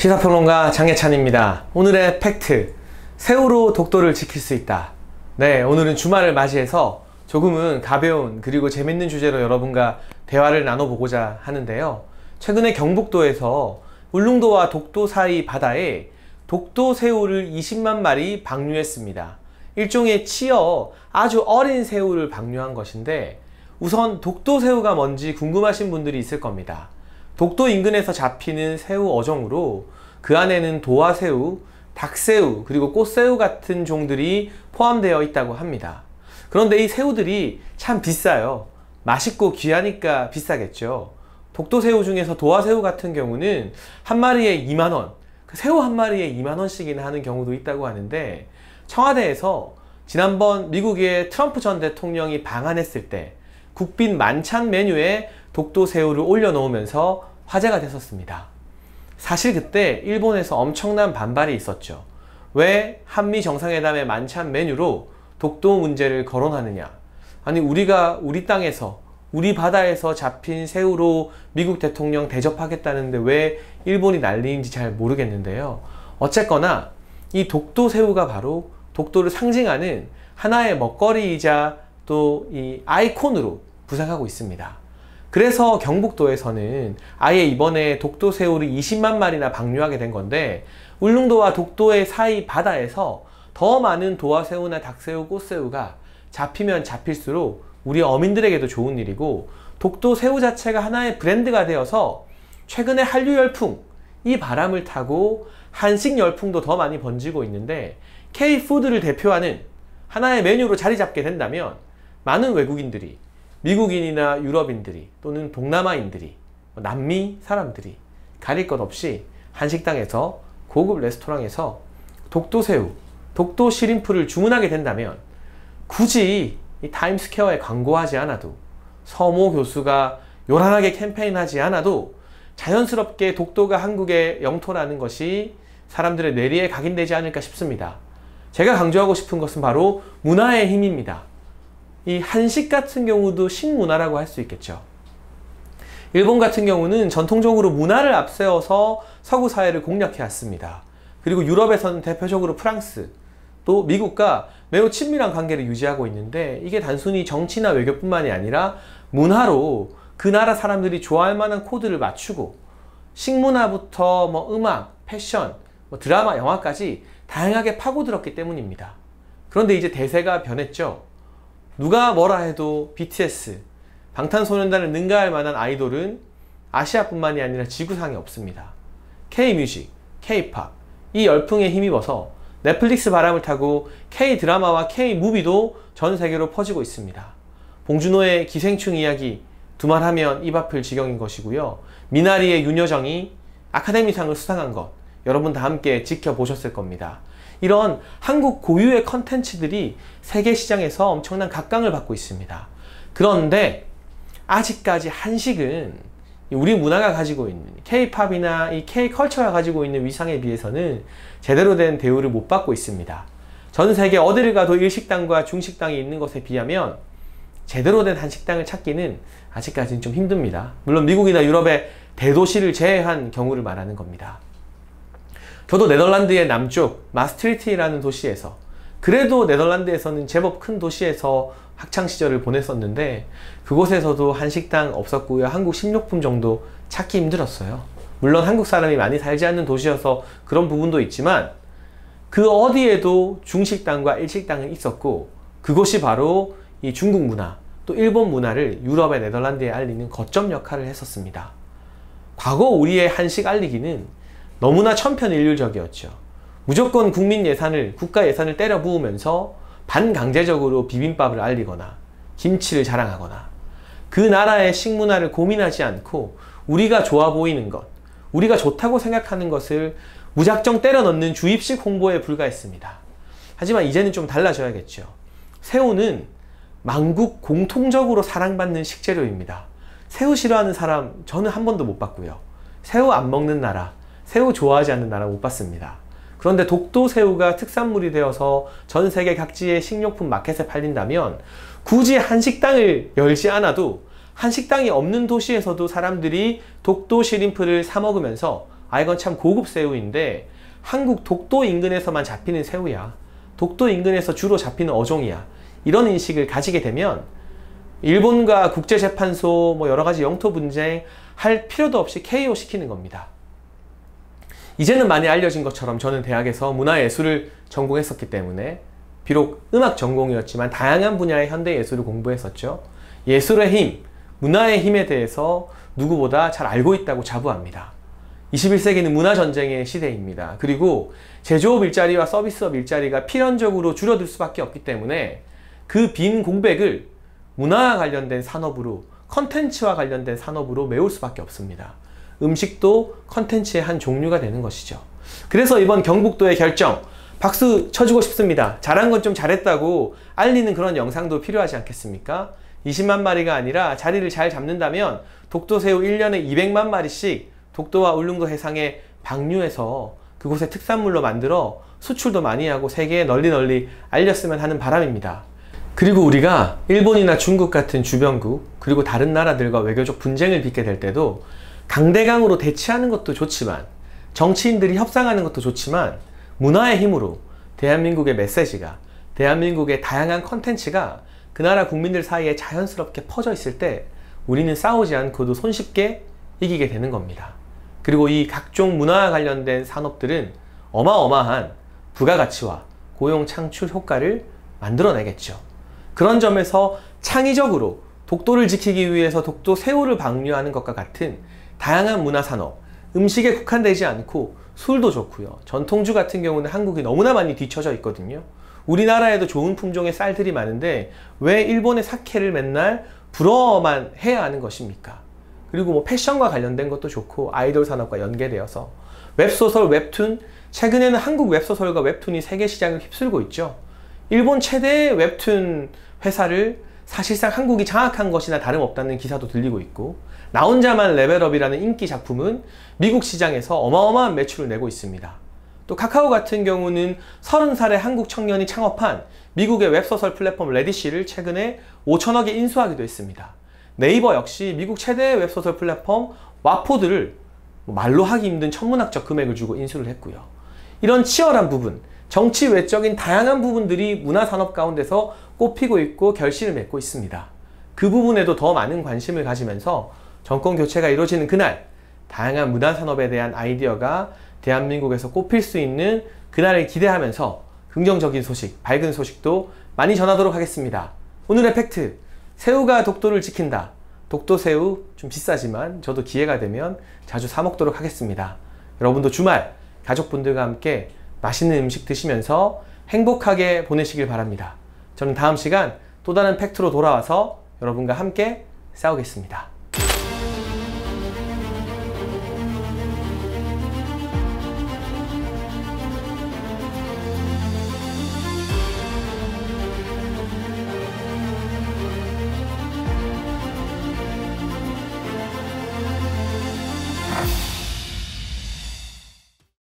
시사평론가 장예찬입니다. 오늘의 팩트, 새우로 독도를 지킬 수 있다. 네, 오늘은 주말을 맞이해서 조금은 가벼운 그리고 재밌는 주제로 여러분과 대화를 나눠보고자 하는데요. 최근에 경북도에서 울릉도와 독도 사이 바다에 독도 새우를 20만 마리 방류했습니다. 일종의 치어 아주 어린 새우를 방류한 것인데, 우선 독도 새우가 뭔지 궁금하신 분들이 있을 겁니다. 독도 인근에서 잡히는 새우 어종으로 그 안에는 도화새우, 닭새우, 그리고 꽃새우 같은 종들이 포함되어 있다고 합니다. 그런데 이 새우들이 참 비싸요. 맛있고 귀하니까 비싸겠죠. 독도새우 중에서 도화새우 같은 경우는 한 마리에 2만원, 새우 한 마리에 2만원씩이나 하는 경우도 있다고 하는데, 청와대에서 지난번 미국의 트럼프 전 대통령이 방한했을 때 국빈 만찬 메뉴에 독도새우를 올려놓으면서 화제가 됐었습니다. 사실 그때 일본에서 엄청난 반발이 있었죠. 왜 한미 정상회담의 만찬 메뉴로 독도 문제를 거론하느냐? 아니, 우리가 우리 땅에서 우리 바다에서 잡힌 새우로 미국 대통령 대접하겠다는데 왜 일본이 난리인지 잘 모르겠는데요. 어쨌거나 이 독도 새우가 바로 독도를 상징하는 하나의 먹거리이자 또 이 아이콘으로 부상하고 있습니다. 그래서 경북도에서는 아예 이번에 독도 새우를 20만 마리나 방류하게 된 건데, 울릉도와 독도의 사이 바다에서 더 많은 도화새우나 닭새우, 꽃새우가 잡히면 잡힐수록 우리 어민들에게도 좋은 일이고, 독도 새우 자체가 하나의 브랜드가 되어서 최근에 한류 열풍, 이 바람을 타고 한식 열풍도 더 많이 번지고 있는데, K푸드를 대표하는 하나의 메뉴로 자리 잡게 된다면 많은 외국인들이, 미국인이나 유럽인들이 또는 동남아인들이, 남미 사람들이 가릴 것 없이 한식당에서, 고급 레스토랑에서 독도새우, 독도 시림프를 주문하게 된다면 굳이 이 타임스퀘어에 광고하지 않아도, 서모 교수가 요란하게 캠페인하지 않아도 자연스럽게 독도가 한국의 영토라는 것이 사람들의 뇌리에 각인되지 않을까 싶습니다. 제가 강조하고 싶은 것은 바로 문화의 힘입니다. 이 한식 같은 경우도 식문화라고 할 수 있겠죠. 일본 같은 경우는 전통적으로 문화를 앞세워서 서구 사회를 공략해 왔습니다. 그리고 유럽에서는 대표적으로 프랑스, 또 미국과 매우 친밀한 관계를 유지하고 있는데, 이게 단순히 정치나 외교뿐만이 아니라 문화로 그 나라 사람들이 좋아할 만한 코드를 맞추고, 식문화부터 음악, 패션, 드라마, 영화까지 다양하게 파고들었기 때문입니다. 그런데 이제 대세가 변했죠. 누가 뭐라 해도 BTS, 방탄소년단을 능가할 만한 아이돌은 아시아뿐만이 아니라 지구상에 없습니다. K-뮤직, K-팝, 이 열풍에 힘입어서 넷플릭스 바람을 타고 K-드라마와 K-무비도 전 세계로 퍼지고 있습니다. 봉준호의 기생충 이야기 두말하면 입 아플 지경인 것이고요. 미나리의 윤여정이 아카데미상을 수상한 것, 여러분 다 함께 지켜보셨을 겁니다. 이런 한국 고유의 컨텐츠들이 세계 시장에서 엄청난 각광을 받고 있습니다. 그런데 아직까지 한식은 우리 문화가 가지고 있는 K-팝이나 이 K-컬처가 가지고 있는 위상에 비해서는 제대로 된 대우를 못 받고 있습니다. 전 세계 어디를 가도 일식당과 중식당이 있는 것에 비하면 제대로 된 한식당을 찾기는 아직까지는 좀 힘듭니다. 물론 미국이나 유럽의 대도시를 제외한 경우를 말하는 겁니다. 저도 네덜란드의 남쪽 마스트리트라는 도시에서, 그래도 네덜란드에서는 제법 큰 도시에서 학창시절을 보냈었는데, 그곳에서도 한식당 없었고요. 한국 식료품 정도 찾기 힘들었어요. 물론 한국 사람이 많이 살지 않는 도시여서 그런 부분도 있지만, 그 어디에도 중식당과 일식당은 있었고, 그곳이 바로 이 중국 문화, 또 일본 문화를 유럽의 네덜란드에 알리는 거점 역할을 했었습니다. 과거 우리의 한식 알리기는 너무나 천편일률적이었죠. 무조건 국민 예산을, 국가 예산을 때려 부으면서 반강제적으로 비빔밥을 알리거나 김치를 자랑하거나, 그 나라의 식문화를 고민하지 않고 우리가 좋아 보이는 것, 우리가 좋다고 생각하는 것을 무작정 때려 넣는 주입식 홍보에 불과했습니다. 하지만 이제는 좀 달라져야겠죠. 새우는 만국 공통적으로 사랑받는 식재료입니다. 새우 싫어하는 사람 저는 한 번도 못 봤고요. 새우 안 먹는 나라, 새우 좋아하지 않는 나라 못 봤습니다. 그런데 독도 새우가 특산물이 되어서 전 세계 각지의 식료품 마켓에 팔린다면, 굳이 한식당을 열지 않아도 한식당이 없는 도시에서도 사람들이 독도 시림프를 사 먹으면서 아, 이건 참 고급 새우인데 한국 독도 인근에서만 잡히는 새우야. 독도 인근에서 주로 잡히는 어종이야. 이런 인식을 가지게 되면 일본과 국제재판소 뭐 여러가지 영토 분쟁 할 필요도 없이 KO 시키는 겁니다. 이제는 많이 알려진 것처럼 저는 대학에서 문화예술을 전공했었기 때문에 비록 음악 전공이었지만 다양한 분야의 현대예술을 공부했었죠. 예술의 힘, 문화의 힘에 대해서 누구보다 잘 알고 있다고 자부합니다. 21세기는 문화전쟁의 시대입니다. 그리고 제조업 일자리와 서비스업 일자리가 필연적으로 줄어들 수밖에 없기 때문에 그 빈 공백을 문화와 관련된 산업으로, 컨텐츠와 관련된 산업으로 메울 수밖에 없습니다. 음식도 컨텐츠의 한 종류가 되는 것이죠. 그래서 이번 경북도의 결정, 박수 쳐주고 싶습니다. 잘한 건 좀 잘했다고 알리는 그런 영상도 필요하지 않겠습니까? 20만 마리가 아니라 자리를 잘 잡는다면 독도새우 1년에 200만 마리씩 독도와 울릉도 해상에 방류해서 그곳의 특산물로 만들어 수출도 많이 하고 세계에 널리 알렸으면 하는 바람입니다. 그리고 우리가 일본이나 중국 같은 주변국, 그리고 다른 나라들과 외교적 분쟁을 빚게 될 때도 강대강으로 대치하는 것도 좋지만, 정치인들이 협상하는 것도 좋지만, 문화의 힘으로 대한민국의 메시지가, 대한민국의 다양한 컨텐츠가 그 나라 국민들 사이에 자연스럽게 퍼져 있을 때 우리는 싸우지 않고도 손쉽게 이기게 되는 겁니다. 그리고 이 각종 문화와 관련된 산업들은 어마어마한 부가가치와 고용 창출 효과를 만들어내겠죠. 그런 점에서 창의적으로 독도를 지키기 위해서 독도 새우를 방류하는 것과 같은 다양한 문화산업, 음식에 국한되지 않고 술도 좋고요. 전통주 같은 경우는 한국이 너무나 많이 뒤처져 있거든요. 우리나라에도 좋은 품종의 쌀들이 많은데 왜 일본의 사케를 맨날 부러워만 해야 하는 것입니까? 그리고 뭐 패션과 관련된 것도 좋고 아이돌 산업과 연계되어서 웹소설, 웹툰, 최근에는 한국 웹소설과 웹툰이 세계 시장을 휩쓸고 있죠. 일본 최대의 웹툰 회사를 사실상 한국이 장악한 것이나 다름없다는 기사도 들리고 있고, 나 혼자만 레벨업이라는 인기 작품은 미국 시장에서 어마어마한 매출을 내고 있습니다. 또 카카오 같은 경우는 30살의 한국 청년이 창업한 미국의 웹소설 플랫폼 레디시를 최근에 5천억에 인수하기도 했습니다. 네이버 역시 미국 최대의 웹소설 플랫폼 와포드를 말로 하기 힘든 천문학적 금액을 주고 인수를 했고요. 이런 치열한 부분, 정치 외적인 다양한 부분들이 문화산업 가운데서 꼽히고 있고 결실을 맺고 있습니다. 그 부분에도 더 많은 관심을 가지면서 정권 교체가 이루어지는 그날, 다양한 문화산업에 대한 아이디어가 대한민국에서 꼽힐 수 있는 그날을 기대하면서 긍정적인 소식, 밝은 소식도 많이 전하도록 하겠습니다. 오늘의 팩트, 새우가 독도를 지킨다. 독도새우 좀 비싸지만 저도 기회가 되면 자주 사 먹도록 하겠습니다. 여러분도 주말 가족분들과 함께 맛있는 음식 드시면서 행복하게 보내시길 바랍니다. 저는 다음 시간 또 다른 팩트로 돌아와서 여러분과 함께 싸우겠습니다.